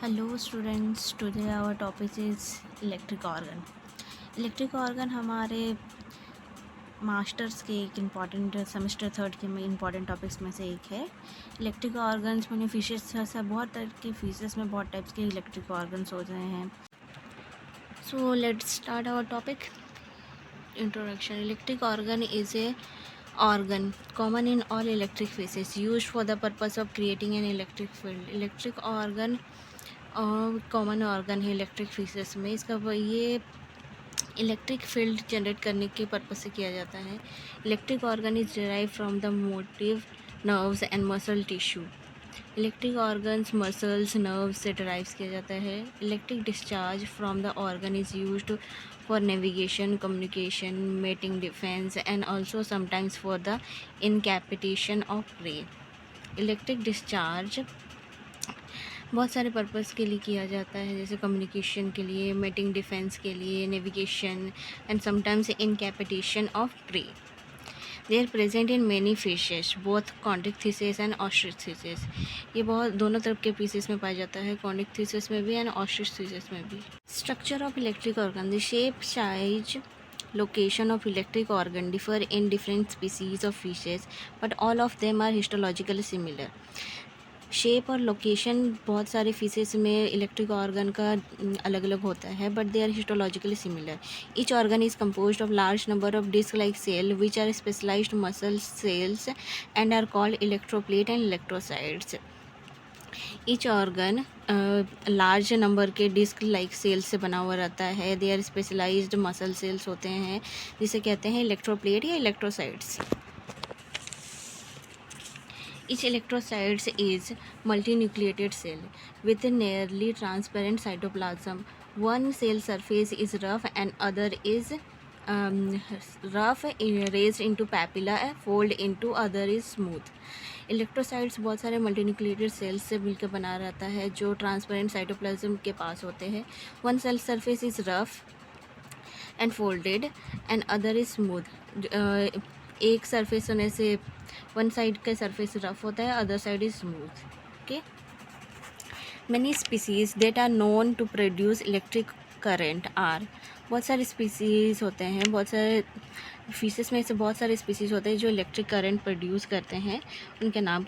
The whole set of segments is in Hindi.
Hello students, today our topic is electric organ. Electric organ हमारे मास्टर्स के एक इम्पॉर्टेंट सेमेस्टर थर्ड के में इम्पॉर्टेंट टॉपिक्स में से एक है। इलेक्ट्रिक ऑर्गन्स में फिशेस से बहुत तरह के फिशेस में बहुत टाइप्स के इलेक्ट्रिक ऑर्गन्स होते हैं। So let's start our topic. Introduction. Electric organ is a organ common in all electric phases used for the purpose of creating an electric field। Electric organ common organ है इलेक्ट्रिक फिशेस में। इसका ये इलेक्ट्रिक फील्ड जनरेट करने के पर्पज से किया जाता है। Electric organ is derive from the motive nerves and muscle tissue. Electric organs muscles nerves से डिराइव किया जाता है। Electric discharge from the organ is used for navigation, communication, mating, defence and also sometimes for the incapacitation of prey. Electric discharge बहुत सारे पर्पस के लिए किया जाता है, जैसे कम्युनिकेशन के लिए, मेटिंग, डिफेंस के लिए, navigation and sometimes incapacitation of prey. They are present in many fishes both chondrichthyes and osteichthyes. ये बहुत दोनों तरफ के पीसेस में पाया जाता है, कॉन्टिक्थिसिस में भी एंड ऑस्ट्रिथिसिस में भी। Structure of electric organ. The shape, size, location of electric organ differ in different species of fishes, but all of them are histologically similar। Shape और लोकेशन बहुत सारे फिशेस में इलेक्ट्रिक ऑर्गन का अलग अलग होता है, but they are histologically similar. Each organ is composed of large number of disc like cell which are specialised muscle cells and are called electroplate and electrocytes. Each organ large number के डिस्क लाइक सेल्स से बना हुआ रहता है। They are specialised muscle cells होते हैं, जिसे कहते हैं इलेक्ट्रोप्लेट या इलेक्ट्रोसाइट्स। Each electrocyte is multinucleated cell with a nearly transparent cytoplasm. One cell surface is rough and other is rough, raised into papilla, fold into other is smooth। इलेक्ट्रोसाइट्स बहुत सारे मल्टीन्यूक्लिएटेड सेल्स से मिलकर बना रहता है, जो ट्रांसपेरेंट साइटोप्लाज्म के पास होते हैं। One cell surface is rough and folded and other is smooth. एक सरफेस होने से वन साइड का सरफेस रफ होता है, other side is smooth. Okay. Many species that are known to produce electric current are. बहुत सारे स्पीसीज होते हैं, बहुत सारे फिशेस में से बहुत सारे स्पीसीज होते हैं जो इलेक्ट्रिक करंट प्रोड्यूस करते हैं। उनके नाम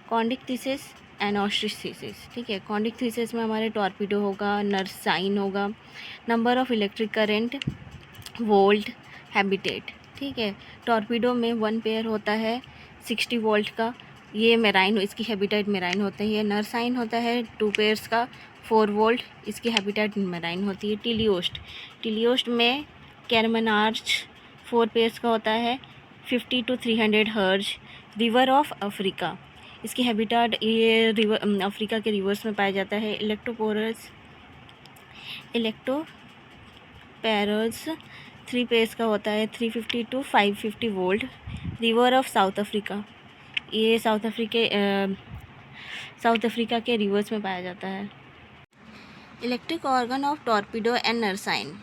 कॉन्टिक्थिसिस एंड ऑस्ट्रिथिसिस। ठीक है, कॉन्टिक्थिसिस में हमारे टॉर्पीडो होगा, नर्साइन होगा। Number of electric current volt habitat. ठीक है, टॉर्पीडो में 1 पेयर होता है 60 वोल्ट का, ये मेराइन, इसकी हैबिटेट मेराइन होता है। ये नरसाइन होता है 2 पेयर्स का 4 वोल्ट, इसकी हैबिटेट मेराइन होती है। टिलियोस्ट में कैरमनार्च 4 पेयर्स का होता है 50 to 300 हर्ज। रिवर ऑफ अफ्रीका, इसकी हैबिटेट ये रिवर अफ्रीका के रिवर्स में पाया जाता है। इलेक्ट्रोपैरस 3 पेयर्स का होता है 350 to 550 volt. River of South Africa, ये साउथ अफ्रीका के रिवर्स में पाया जाता है। Electric organ of torpedo and Narcine.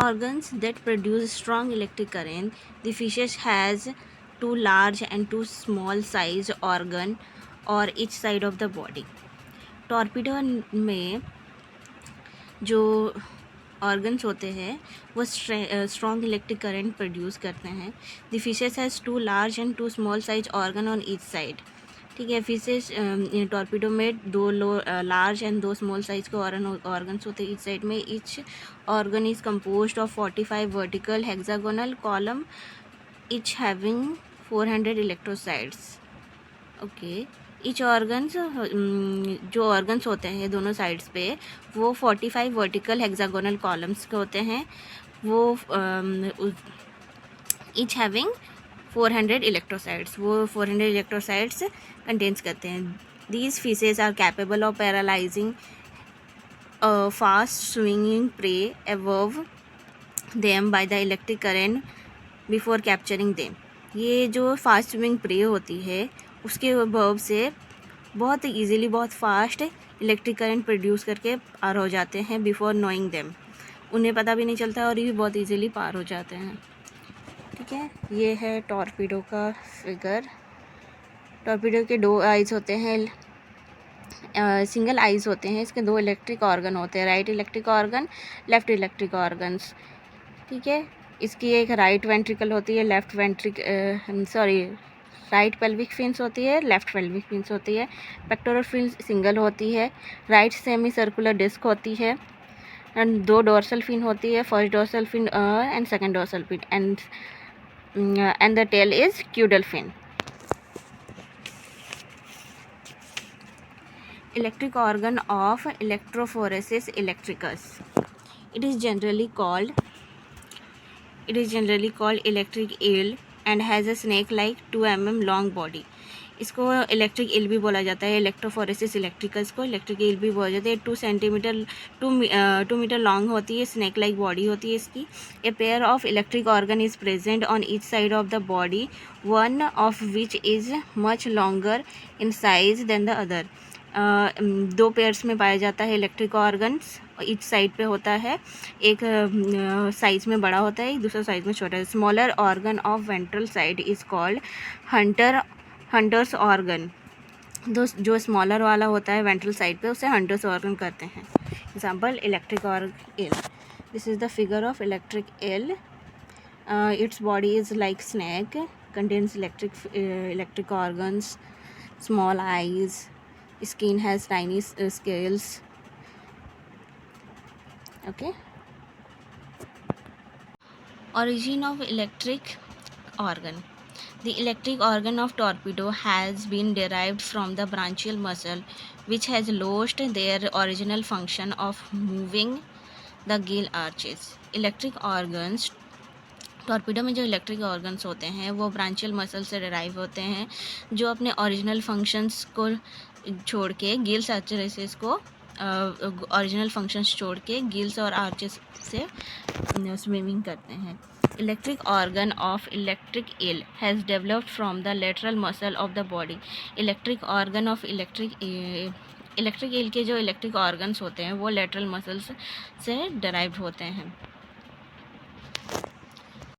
Organs that produce strong electric current. The fishes has 2 large and 2 small size organ or each side of the body। Torpedo में जो ऑर्गन्स होते हैं वो स्ट्रॉन्ग इलेक्ट्रिक करंट प्रोड्यूस करते हैं। The fishes has 2 large and 2 small size organ on each side. ठीक है, फिशेस टॉर्पीडो में 2 लार्ज एंड 2 स्मॉल साइज के ऑर्गन्स होते हैं ईच साइड में। Each organ is composed of 45 vertical hexagonal column, each having 400 electrocytes. Okay. Each organs जो ऑर्गन्स होते हैं दोनों साइड्स पे वो 45 वर्टिकल हेक्सागोनल कॉलम्स के होते हैं। वो ईच हैविंग 400 इलेक्ट्रोसाइट्स, वो 400 इलेक्ट्रोसाइट्स कंटेन्स करते हैं। These fishes are capable of paralysing fast swimming prey above them by the electric current before capturing them. ये जो फास्ट स्विमिंग प्रे होती है उसके वर्ब से बहुत ईजीली, बहुत फास्ट इलेक्ट्रिक करंट प्रोड्यूस करके पार हो जाते हैं बिफोर नोइंग देम। उन्हें पता भी नहीं चलता और ये बहुत इजीली पार हो जाते हैं। ठीक है, ये है टॉर्पीडो का फिगर। टॉर्पीडो के 2 आइज़ होते हैं, सिंगल आइज़ होते हैं। इसके 2 इलेक्ट्रिक ऑर्गन होते हैं, right electric organ, left electric organs. ठीक है, इसकी एक राइट वेंट्रिकल होती है, राइट पेल्विक फिन्स होती है, लेफ़्ट पेल्विक फिन्स होती है। पेक्टोरल फिन्स सिंगल होती है, राइट सेमी सर्कुलर डिस्क होती है, एंड 2 डोर्सल फिन होती है, first dorsal fin and second dorsal fin, and the tail is caudal fin. Electric organ of electrophoresis electricus. It is generally called electric eel and has a snake-like 2 mm long body. इसको इलेक्ट्रिक ईल भी बोला जाता है, इलेक्ट्रोफोरेसिस इलेक्ट्रिकस को इलेक्ट्रिक ईल भी बोला जाता है। 2 मीटर लॉन्ग होती है, स्नेक लाइक बॉडी होती है इसकी। A pair of electric organ is present on each side of the body, one of which is much longer in size than the other. 2 pairs में पाया जाता है इलेक्ट्रिक ऑर्गन्स, ईच साइड पे होता है। एक साइज में बड़ा होता है, एक दूसरा साइज में छोटा है। Smaller organ of ventral side is called hunters organ. जो स्मॉलर वाला होता है वेंट्रल साइड पे, उसे हंटर्स ऑर्गन कहते हैं। Example electric eel. This is the figure of electric eel. Its body is like snake, contains electric organs, small eyes, skin has tiny scales. Okay. Origin of electric organ. The electric organ of torpedo has been derived from the branchial muscle, which has lost their original function of moving the gill arches. Electric organs, torpedo में जो इलेक्ट्रिक ऑर्गन्स होते हैं वो ब्रांचियल मसल से डिराइव होते हैं, जो अपने ओरिजिनल फंक्शंस को छोड़ के गिल्स आर्चेस को ओरिजिनल फंक्शंस छोड़ के गिल्स और आर्चेस से स्विमिंग करते हैं। Electric organ of electric eel has developed from the lateral muscle of the body. Electric organ of electric eel के जो इलेक्ट्रिक ऑर्गन्स होते हैं वो लेटरल मसल्स से डिराइव होते हैं।